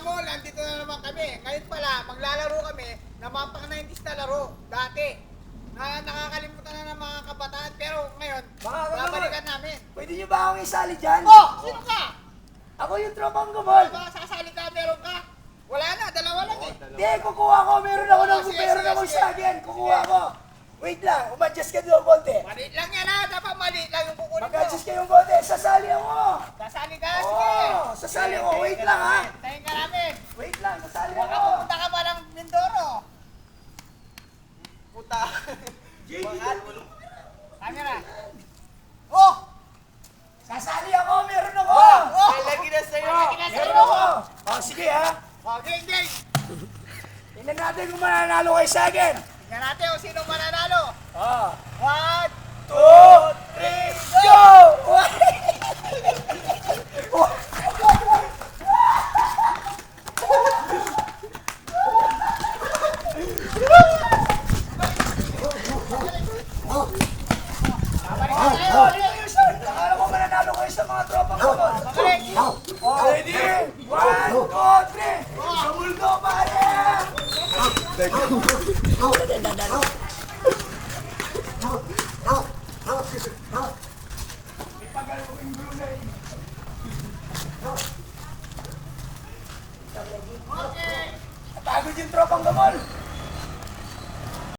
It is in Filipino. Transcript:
Gamol, nandito na naman kami. Ngayon pala, maglalaro kami ng mga pang-90s na laro. Dati. Nakakalimutan na ng mga kabataan. Pero ngayon, babalikan namin. Pwede nyo ba akong isali dyan? Oh! Sino ka? Ako yung tropang gumol. Baka sasali ka, meron ka? Wala na, dalawa lang eh. Hindi, kukuha ko. Meron ako ng Sige, meron sige, akong sige. sagin. Kukuha ko. Wait lang, umadjust ka doon konti. Maliit lang yan ha, dapat maliit lang yung kukunin mo. Mag-adjust kayong konti. Sasali ako. Sasali ka, sige. Oo, sasali ako. Wait lang ha. Tayin ka namin. Wait lang, sasali Baka ako. pupunta ka pa ng Mindoro. Puta. Camera. Oh! Sasali ako, meron ako. Oh! Lagi na sa'yo. Lagi na Meron sa'yo. ako. Oh, sige ha. Okay, okay. Tingnan natin kung mananalo kay Sagin. Tingnan natin kung sino mananalo. Oh. 1, 2, 3, go! Akala ko mananalo kayo sa mga tropang kamon. Ready? 1, 2, 3. Sa multo, pare! Ipagalawin Brunei. Okay. Pagod yung tropang kamon.